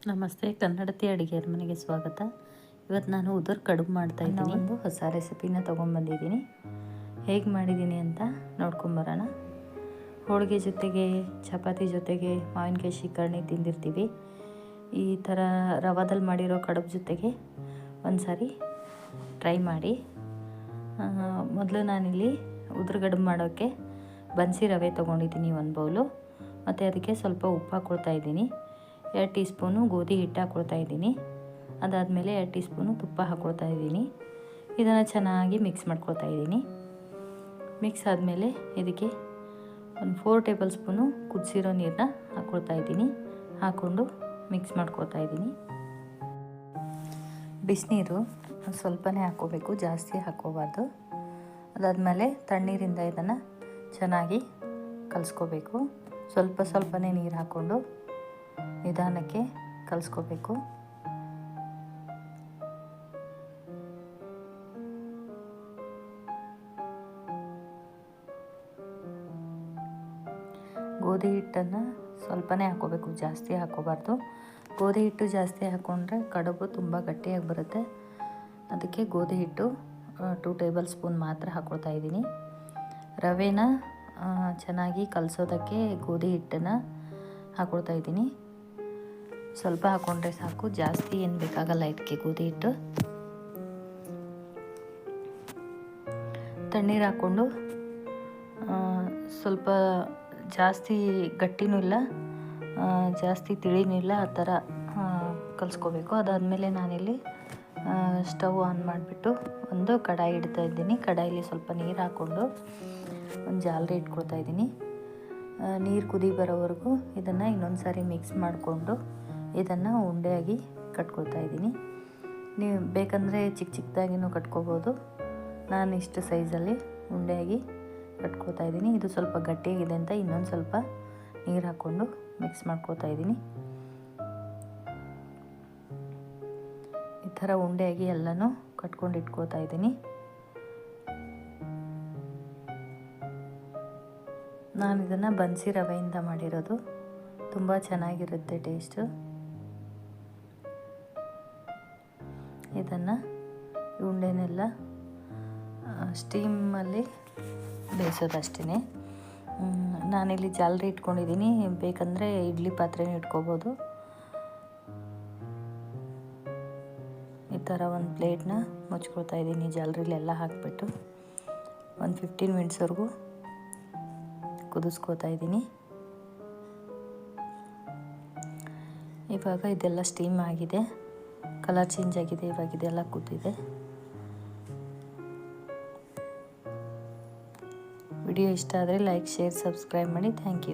ನಮಸ್ತೆ, ಕನ್ನಡತಿ ಅಡುಗೆಯರ ಮನೆಗೆ ಸ್ವಾಗತ. ಇವತ್ತು ನಾನು ಉದುರು ಕಡುಬು ಮಾಡ್ತಾಯಿದ್ದೀನಿ. ಒಂದು ಹೊಸ ರೆಸಿಪಿನ ತೊಗೊಂಬಂದಿದ್ದೀನಿ. ಹೇಗೆ ಮಾಡಿದ್ದೀನಿ ಅಂತ ನೋಡ್ಕೊಂಬರೋಣ. ಹೋಳಿಗೆ ಜೊತೆಗೆ, ಚಪಾತಿ ಜೊತೆಗೆ, ಮಾವಿನಕಾಯಿ ಶಿಕರಣೆ ತಿಂದಿರ್ತೀವಿ. ಈ ಥರ ರವಾದಲ್ಲಿ ಮಾಡಿರೋ ಕಡುಬು ಜೊತೆಗೆ ಒಂದು ಸಾರಿ ಟ್ರೈ ಮಾಡಿ. ಮೊದಲು ನಾನಿಲ್ಲಿ ಉದುರು ಕಡುಬು ಮಾಡೋಕ್ಕೆ ಬನ್ಸಿ ರವೆ ತೊಗೊಂಡಿದ್ದೀನಿ 1 ಬೌಲು. ಮತ್ತು ಅದಕ್ಕೆ ಸ್ವಲ್ಪ ಉಪ್ಪು ಹಾಕ್ಕೊಳ್ತಾಯಿದ್ದೀನಿ. 2 ಟೀ ಸ್ಪೂನು ಗೋಧಿ ಹಿಟ್ಟು ಹಾಕ್ಕೊಳ್ತಾ ಇದ್ದೀನಿ. ಅದಾದಮೇಲೆ 2 ಟೀ ಸ್ಪೂನು ತುಪ್ಪ ಹಾಕ್ಕೊಳ್ತಾ ಇದ್ದೀನಿ. ಇದನ್ನು ಚೆನ್ನಾಗಿ ಮಿಕ್ಸ್ ಮಾಡ್ಕೊಳ್ತಾ ಇದ್ದೀನಿ. ಮಿಕ್ಸ್ ಆದಮೇಲೆ ಇದಕ್ಕೆ ಒಂದು 4 ಟೇಬಲ್ ಸ್ಪೂನು ಕುದಿಸಿರೋ ನೀರನ್ನ ಹಾಕ್ಕೊಳ್ತಾ ಇದ್ದೀನಿ. ಹಾಕ್ಕೊಂಡು ಮಿಕ್ಸ್ ಮಾಡ್ಕೊಳ್ತಾ ಇದ್ದೀನಿ. ಬಿಸಿನೀರು ಸ್ವಲ್ಪನೇ ಹಾಕ್ಕೋಬೇಕು, ಜಾಸ್ತಿ ಹಾಕ್ಕೋಬಾರ್ದು. ಅದಾದಮೇಲೆ ತಣ್ಣೀರಿಂದ ಇದನ್ನು ಚೆನ್ನಾಗಿ ಕಲಿಸ್ಕೋಬೇಕು. ಸ್ವಲ್ಪನೇ ನೀರು ಹಾಕ್ಕೊಂಡು ನಿಧಾನಕ್ಕೆ ಕಲಿಸ್ಕೋಬೇಕು. ಗೋಧಿ ಹಿಟ್ಟನ್ನು ಸ್ವಲ್ಪನೇ ಹಾಕ್ಕೋಬೇಕು, ಜಾಸ್ತಿ ಹಾಕ್ಕೋಬಾರ್ದು. ಗೋಧಿ ಹಿಟ್ಟು ಜಾಸ್ತಿ ಹಾಕ್ಕೊಂಡ್ರೆ ಕಡುಬು ತುಂಬ ಗಟ್ಟಿಯಾಗಿ ಬರುತ್ತೆ. ಅದಕ್ಕೆ ಗೋಧಿ ಹಿಟ್ಟು 2 ಟೇಬಲ್ ಸ್ಪೂನ್ ಮಾತ್ರ ಹಾಕ್ಕೊಳ್ತಾ ಇದ್ದೀನಿ. ರವೆನ ಚೆನ್ನಾಗಿ ಕಲಸೋದಕ್ಕೆ ಗೋಧಿ ಹಿಟ್ಟನ್ನು ಹಾಕ್ಕೊಳ್ತಾ ಇದ್ದೀನಿ. ಸ್ವಲ್ಪ ಹಾಕ್ಕೊಂಡ್ರೆ ಸಾಕು, ಜಾಸ್ತಿ ಏನು ಬೇಕಾಗಲ್ಲ ಇದಕ್ಕೆ ಗೋಧಿ ಹಿಟ್ಟು. ತಣ್ಣೀರು ಹಾಕ್ಕೊಂಡು ಸ್ವಲ್ಪ ಜಾಸ್ತಿ ಗಟ್ಟಿನೂ ಇಲ್ಲ, ಜಾಸ್ತಿ ತಿಳಿನೂ ಇಲ್ಲ, ಆ ಥರ ಕಲಿಸ್ಕೋಬೇಕು. ಅದಾದಮೇಲೆ ನಾನಿಲ್ಲಿ ಸ್ಟವ್ ಆನ್ ಮಾಡಿಬಿಟ್ಟು ಒಂದು ಕಡಾಯಿ ಇಡ್ತಾ ಇದ್ದೀನಿ. ಕಡಾಯಿಲಿ ಸ್ವಲ್ಪ ನೀರು ಹಾಕ್ಕೊಂಡು ಒಂದು ಜಾಲರಿ ಇಟ್ಕೊಳ್ತಾ ಇದ್ದೀನಿ. ನೀರು ಕುದಿ ಬರೋವರೆಗೂ ಇದನ್ನು ಇನ್ನೊಂದು ಸಾರಿ ಮಿಕ್ಸ್ ಮಾಡಿಕೊಂಡು ಇದನ್ನು ಉಂಡೆಯಾಗಿ ಕಟ್ಕೊಳ್ತಾ ಇದ್ದೀನಿ. ನೀವು ಬೇಕಂದರೆ ಚಿಕ್ಕದಾಗಿನೂ ಕಟ್ಕೋಬೋದು. ನಾನು ಇಷ್ಟು ಸೈಜಲ್ಲಿ ಉಂಡೆಯಾಗಿ ಕಟ್ಕೊಳ್ತಾ ಇದ್ದೀನಿ. ಇದು ಸ್ವಲ್ಪ ಗಟ್ಟಿಯಾಗಿದೆ ಅಂತ ಇನ್ನೊಂದು ಸ್ವಲ್ಪ ನೀರು ಹಾಕ್ಕೊಂಡು ಮಿಕ್ಸ್ ಮಾಡ್ಕೊಳ್ತಾ ಇದ್ದೀನಿ. ಈ ಥರ ಉಂಡೆಯಾಗಿ ಎಲ್ಲನೂ ಕಟ್ಕೊಂಡು ಇಟ್ಕೊಳ್ತಾ ಇದ್ದೀನಿ. ನಾನು ಇದನ್ನು ಬನ್ಸಿ ರವೆಯಿಂದ ಮಾಡಿರೋದು, ತುಂಬ ಚೆನ್ನಾಗಿರುತ್ತೆ ಟೇಸ್ಟು. ಇದನ್ನು ಉಂಡೆನೆಲ್ಲ ಸ್ಟೀಮಲ್ಲಿ ಬೇಯಿಸೋದಷ್ಟೇ. ನಾನಿಲ್ಲಿ ಜಾಲರಿ ಇಟ್ಕೊಂಡಿದ್ದೀನಿ, ಬೇಕಂದರೆ ಇಡ್ಲಿ ಪಾತ್ರೆನೂ ಇಟ್ಕೋಬೋದು. ಈ ಥರ ಒಂದು ಪ್ಲೇಟ್ನ ಮುಚ್ಕೊಳ್ತಾ ಇದ್ದೀನಿ. ಜಾಲರಿಲೆಲ್ಲ ಹಾಕಿಬಿಟ್ಟು ಒಂದು 15 ಮಿನಿಟ್ಸ್ವರೆಗೂ ಕುದಿಸ್ಕೋತಾ ಇದ್ದೀನಿ. ಇವಾಗ ಇದೆಲ್ಲ ಸ್ಟೀಮ್ ಆಗಿದೆ, ಕಲರ್ ಚೇಂಜ್ ಆಗಿದೆ. ಇವಾಗ ಇದೆಲ್ಲ ಕೂತಿದೆ. ವಿಡಿಯೋ ಇಷ್ಟ ಆದರೆ ಲೈಕ್, ಶೇರ್, ಸಬ್ಸ್ಕ್ರೈಬ್ ಮಾಡಿ. Thank you.